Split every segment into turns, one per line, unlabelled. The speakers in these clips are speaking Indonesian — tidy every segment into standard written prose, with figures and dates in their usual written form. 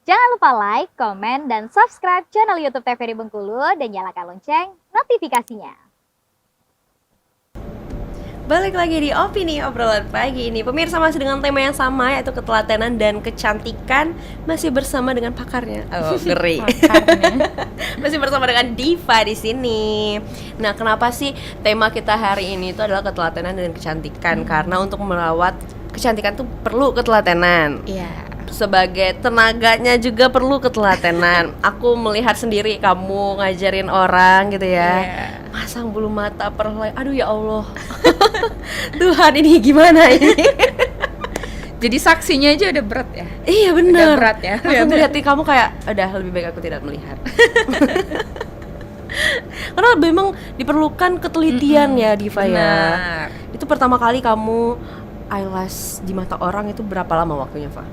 Jangan lupa like, komen, dan subscribe channel YouTube TVRI Bengkulu dan nyalakan lonceng notifikasinya.
Balik lagi di Opini Obrolan Pagi ini. Pemirsa, masih dengan tema yang sama, yaitu ketelatenan dan kecantikan. Masih bersama dengan pakarnya. Oh, ngeri. Masih bersama dengan Diva di sini. Nah, kenapa sih tema kita hari ini itu adalah ketelatenan dan kecantikan? Karena untuk merawat kecantikan tuh perlu ketelatenan.
Iya.
Sebagai tenaganya juga perlu ketelatenan. Aku melihat sendiri kamu ngajarin orang gitu ya, masang bulu mata, perhelai. Aduh ya Allah. Tuhan, ini gimana ini?
Jadi saksinya aja udah berat ya.
Iya benar.
Udah berat ya.
Aku melihat kamu kayak udah lebih baik aku tidak melihat. Karena memang diperlukan ketelitian ya, Diva ya. Itu pertama kali kamu eyelash di mata orang itu berapa lama waktunya, Fa?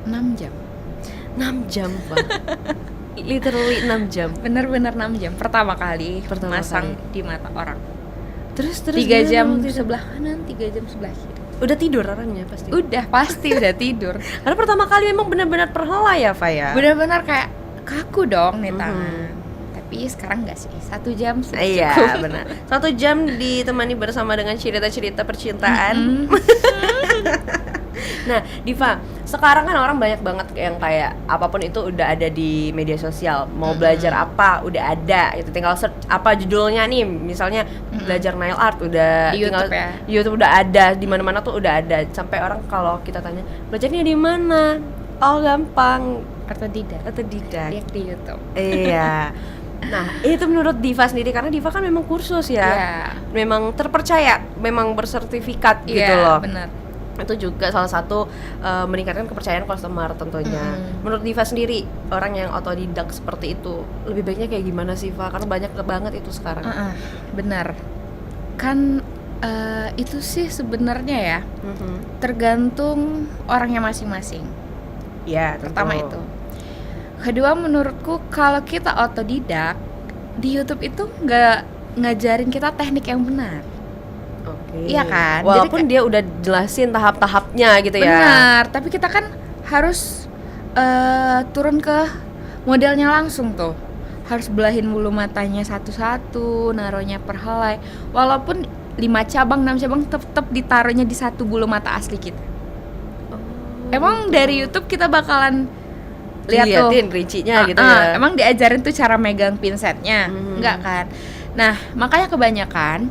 6 jam.
6 jam, Fa. Literally 6 jam.
Bener-bener 6 jam pertama kali masang
kali
di mata orang.
Terus
3 jam sebelah kanan, 3 jam sebelah kiri.
Udah tidur orangnya pasti.
Udah pasti udah tidur.
Karena pertama kali memang benar-benar perhelai ya, Fa ya.
Bener-bener kayak kaku dong nih tangan. Tapi sekarang enggak sih, 1 jam sudah cukup.
Iya benar. 1 jam ditemani bersama dengan cerita-cerita percintaan. Nah, Diva, sekarang kan orang banyak banget yang kayak apapun itu udah ada di media sosial. Mau belajar apa udah ada, itu tinggal search apa judulnya nih. Misalnya belajar nail art udah
Di
tinggal
YouTube ya.
YouTube udah ada, di mana-mana tuh udah ada. Sampai orang kalau kita tanya, "Belajarnya di mana?" Oh, gampang.
Otodidak. Lihat di YouTube.
Iya. Nah, itu menurut Diva sendiri, karena Diva kan memang kursus ya.
Iya.
Memang terpercaya, memang bersertifikat gitu loh.
Benar.
Itu juga salah satu meningkatkan kepercayaan customer tentunya. Menurut Diva sendiri, orang yang otodidak seperti itu lebih baiknya kayak gimana sih, Fa? Karena banyak banget itu sekarang.
Benar. Kan itu sih sebenarnya ya tergantung orangnya masing-masing.
Ya,
Pertama itu. Kedua, menurutku kalau kita otodidak di YouTube itu nggak ngajarin kita teknik yang benar.
Oke.
Iya kan?
Walaupun dia udah jelasin tahap-tahapnya gitu ya.
Benar, tapi kita kan harus turun ke modelnya langsung tuh. Harus belahin bulu matanya satu-satu, naruhnya perhelai. Walaupun 5 cabang, 6 cabang tetap ditaruhnya di satu bulu mata asli kita. Emang dari YouTube kita bakalan
liatin rincinya gitu ya.
Emang diajarin tuh cara megang pinsetnya? Enggak kan? Nah, makanya kebanyakan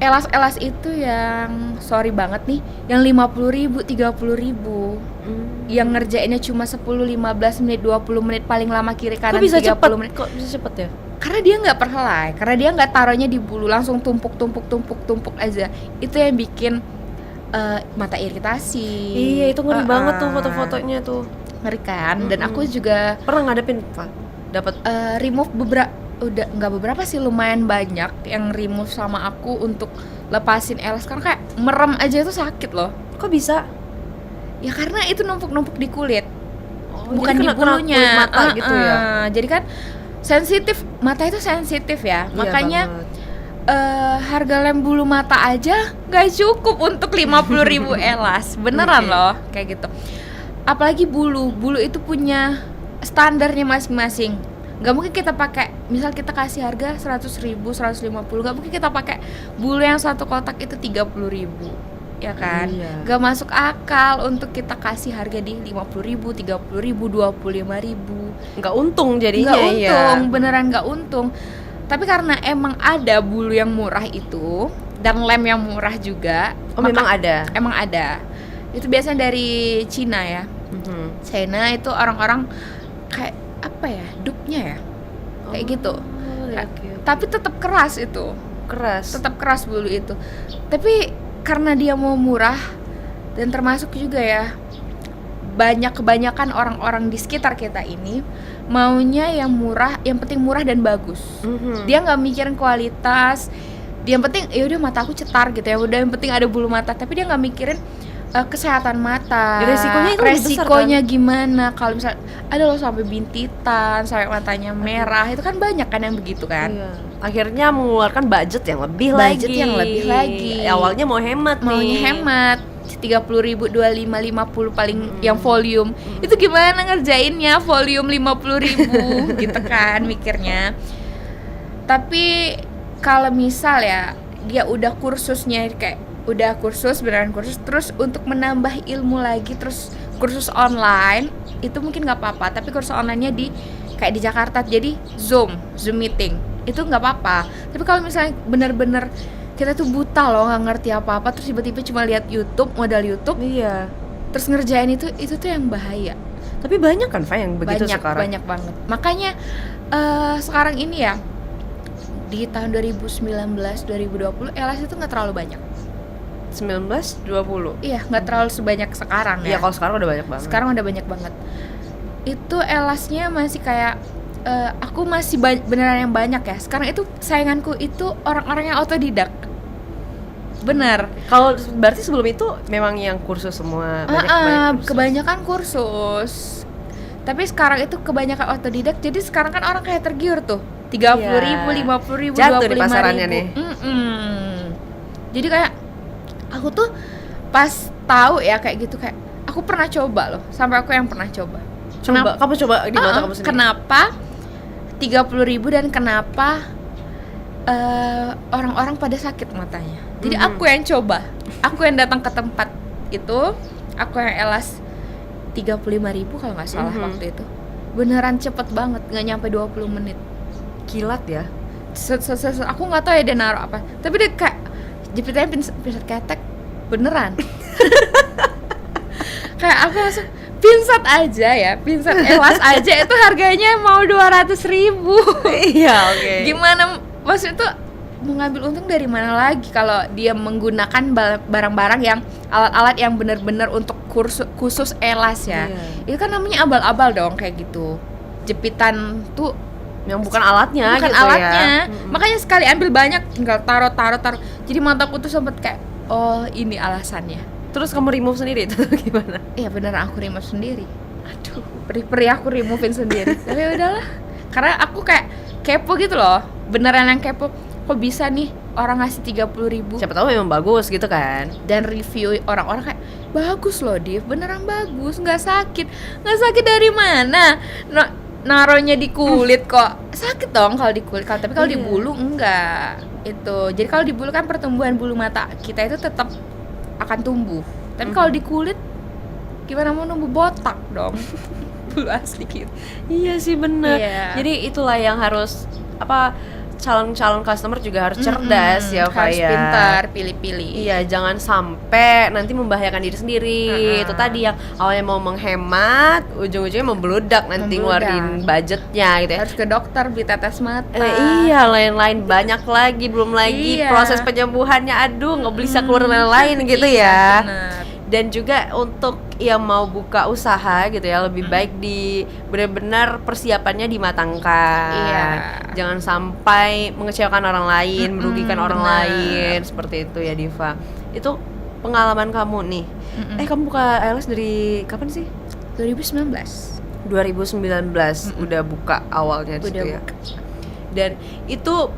elas-elas itu yang sorry banget nih, yang 50.000, 30.000. Yang ngerjainnya cuma 10, 15 menit, 20 menit, paling lama kiri kanan 30 menit.
Kok bisa cepet ya?
Karena dia nggak perhelai, karena dia nggak taruhnya di bulu, langsung tumpuk aja. Itu yang bikin mata iritasi.
Iya, itu ngeri banget tuh foto-fotonya tuh.
Ngeri kan? Dan aku juga
pernah ngadepin, Pak? Dapat
remove udah nggak beberapa sih, lumayan banyak yang remove sama aku untuk lepasin elas, karena kayak merem aja tuh sakit loh.
Kok bisa?
Ya karena itu numpuk-numpuk di kulit, bukan
jadi
di bulunya.
kulit mata gitu ya.
Jadi kan sensitif, mata itu sensitif ya.
Iya,
makanya
banget.
Harga lem bulu mata aja nggak cukup untuk 50.000 elas, beneran loh kayak gitu. Apalagi bulu itu punya standarnya masing-masing. Gak mungkin kita pakai, misal kita kasih harga 100.000, 150, gak mungkin kita pakai bulu yang satu kotak itu 30.000, ya kan?
Iya.
Gak masuk akal untuk kita kasih harga di 50.000, 30.000, 25.000.
Nggak untung jadinya.
Nggak untung,
ya.
beneran nggak untung. Tapi karena emang ada bulu yang murah itu dan lem yang murah juga.
Memang ada.
Emang ada. Itu biasanya dari Cina ya. China itu orang-orang kayak apa ya, dupnya ya, kayak gitu. Tapi tetap keras itu. Tetap keras bulu itu. Tapi karena dia mau murah, dan termasuk juga ya, kebanyakan orang-orang di sekitar kita ini maunya yang murah, yang penting murah dan bagus. Dia nggak mikirin kualitas, dia yang penting ya udah mata aku cetar gitu ya, udah yang penting ada bulu mata. Tapi dia nggak mikirin kesehatan mata, resikonya gimana kalau misal ada loh sampai bintitan, sampai matanya merah, itu kan banyak kan yang begitu kan.
Iya. Akhirnya mengeluarkan budget yang lebih lagi.
Awalnya
Awalnya mau hemat
maunya
nih.
hemat, 30.000, 25, 50 paling yang volume. Itu gimana ngerjainnya volume 50.000 gitu kan mikirnya. Tapi kalau misal ya dia udah kursusnya kayak udah kursus beneran kursus, terus untuk menambah ilmu lagi terus kursus online itu mungkin nggak apa-apa. Tapi kursus onlinenya kayak di Jakarta jadi Zoom meeting itu nggak apa-apa. Tapi kalau misalnya bener-bener kita tuh buta loh, nggak ngerti apa-apa, terus tiba-tiba cuma lihat YouTube, modal YouTube,
Iya.
terus ngerjain itu tuh yang bahaya.
Tapi banyak kan Fa yang begitu sekarang.
Banyak banget. Makanya sekarang ini ya di tahun 2019 2020 LS itu nggak terlalu banyak.
19, 20.
Iya, nggak terlalu sebanyak sekarang
Iya,
ya.
kalau sekarang udah banyak banget.
Sekarang udah banyak banget. Itu LS-nya masih kayak aku masih beneran yang banyak ya. Sekarang itu sainganku itu orang-orang yang otodidak. Bener.
Kalau berarti sebelum itu memang yang kursus semua banyak kursus.
Kebanyakan kursus. Tapi sekarang itu kebanyakan otodidak. Jadi sekarang kan orang kayak tergiur tuh. 30.000, 50.000,
jatuh di
25.000.
pasarannya nih.
Jadi kayak aku tuh pas tahu ya kayak gitu kayak aku pernah coba loh. Sampai aku yang pernah coba.
Kamu coba di mata kamu sendiri.
Kenapa 30.000 dan kenapa orang-orang pada sakit matanya. Jadi aku yang coba. Aku yang datang ke tempat itu, aku yang elas 35.000 kalau nggak salah waktu itu. Beneran cepet banget, nggak nyampe 20 menit.
Kilat ya.
Aku nggak tahu ya dia naruh apa. Tapi dia kayak jepitannya pinsat ketek beneran. Kayak aku langsung pinsat aja ya, pinsat elas aja itu harganya mau 200.000.
Iya, oke.
Gimana maksudnya tuh mau ngambil untung dari mana lagi kalau dia menggunakan barang-barang yang alat-alat yang benar-benar untuk khusus elas ya. Itu kan namanya abal-abal dong kayak gitu. Jepitan tuh
yang bukan alatnya
bukan
gitu
alatnya.
ya.
Makanya sekali ambil banyak tinggal taruh. Jadi mataku tuh sempet kayak oh ini alasannya.
Terus kamu remove sendiri itu gimana?
Iya beneran aku remove sendiri. Aduh, perih aku removein sendiri. Tapi udahlah. Karena aku kayak kepo gitu loh. Beneran yang kepo. Kok bisa nih orang ngasih 30.000?
Siapa tahu memang bagus gitu kan.
Dan review orang-orang kayak bagus loh Div, beneran bagus, nggak sakit dari mana? Naronya di kulit kok sakit dong kalau di kulit. Tapi kalau di bulu enggak. Itu. Jadi kalau di bulu kan pertumbuhan bulu mata kita itu tetap akan tumbuh. Tapi kalau di kulit gimana mau numbuh botak dong. Bulu asli gitu.
Iya sih bener.
Iya.
Jadi itulah yang harus calon customer juga harus cerdas ya,
harus
Faya.
pintar, pilih-pilih.
Iya, jangan sampai nanti membahayakan diri sendiri. Itu tadi yang awalnya mau menghemat, ujung-ujungnya membludak nanti ngeluarin budgetnya gitu ya.
Harus ke dokter beli tetes mata.
Iya, lain-lain banyak lagi, belum lagi proses penyembuhannya. Aduh, nggak bisa keluar lain-lain gitu ya.
Bener.
Dan juga untuk yang mau buka usaha gitu ya, lebih baik di benar-benar persiapannya dimatangkan.
Iya.
Jangan sampai mengecewakan orang lain, merugikan orang lain, seperti itu ya Diva. Itu pengalaman kamu nih. Kamu buka ALS dari kapan sih?
2019
udah buka awalnya di situ
udah
ya.
buka.
Dan itu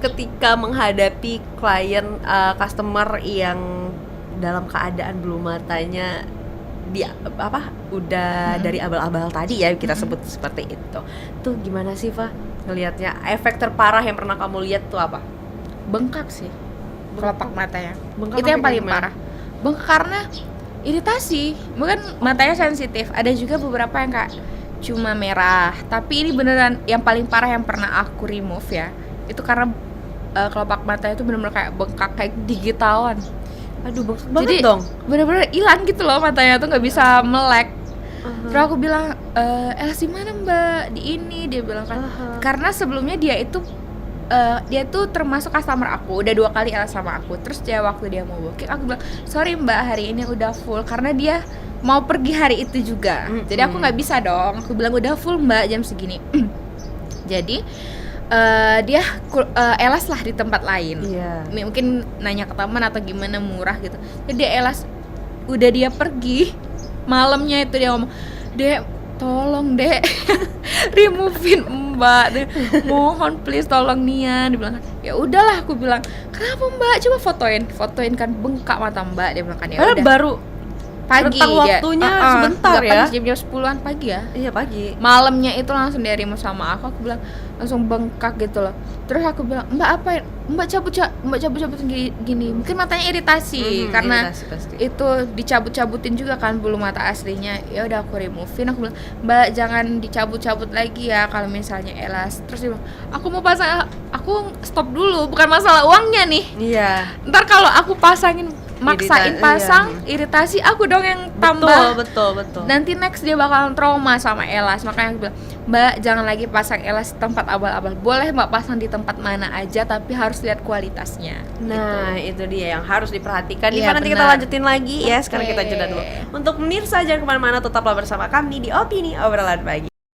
ketika menghadapi klien customer yang dalam keadaan bulu matanya udah dari abal-abal tadi ya kita sebut seperti itu. Tuh gimana sih Fa ngelihatnya? Efek terparah yang pernah kamu lihat tuh apa?
Bengkak sih. Kelopak matanya.
Bengkak
Itu yang paling
gimana?
parah. Bengkak karena iritasi. Bukan matanya sensitif. Ada juga beberapa yang kayak cuma merah. Tapi ini beneran yang paling parah yang pernah aku remove ya. Itu karena kelopak matanya itu bener-bener kayak bengkak kayak digitawan. Aduh bengkak banget dong. Bener-bener hilang gitu loh matanya tuh nggak bisa melek. Terus aku bilang, Elas di mana Mbak? Di ini dia bilang kan. Karena sebelumnya dia tuh termasuk customer aku, udah 2 kali Elas sama aku. Terus dia waktu dia mau booking, aku bilang sorry Mbak hari ini udah full karena dia mau pergi hari itu juga. Jadi aku nggak bisa dong. Aku bilang udah full Mbak jam segini. Jadi dia elas lah di tempat lain. Mungkin nanya ke teman atau gimana murah gitu. Jadi dia elas, udah dia pergi malamnya itu dia ngomong, Dek tolong Dek removein Mbak, mohon please tolong Nian. Dia bilang kan ya udahlah. Aku bilang kenapa Mbak, coba fotoin kan bengkak mata Mbak. Dia bilang kan ya udah. pagi
Rentang waktunya sebentar
nggak
ya.
pagi, jam 10-an pagi ya.
Iya pagi.
Malamnya itu langsung dia remote sama aku bilang langsung bengkak gitu loh. Terus aku bilang, "Mbak apa ya? Mbak cabut gini. Mungkin matanya iritasi karena
iritasi pasti.
itu dicabut-cabutin juga kan bulu mata aslinya." Ya udah aku removein, aku bilang, "Mbak jangan dicabut-cabut lagi ya kalau misalnya elas." Terus dia bilang, "Aku mau pasang." Aku stop dulu, bukan masalah uangnya nih.
Iya.
Ntar kalau aku maksain
Irita-
pasang
iya.
iritasi aku dong yang tambah.
Betul.
Nanti next dia bakalan trauma sama elas. Makanya aku bilang, "Mbak jangan lagi pasang elas di tempat abal-abal. Boleh Mbak pasang di tempat mana aja, tapi harus lihat kualitasnya."
Nah, itu dia yang harus diperhatikan.
Iya,
Nanti kita
benar.
lanjutin lagi ya. Sekarang
Oke.
kita jeda dulu. Untuk pemirsa jangan kemana-mana, tetaplah bersama kami di Opini Obrolan Pagi.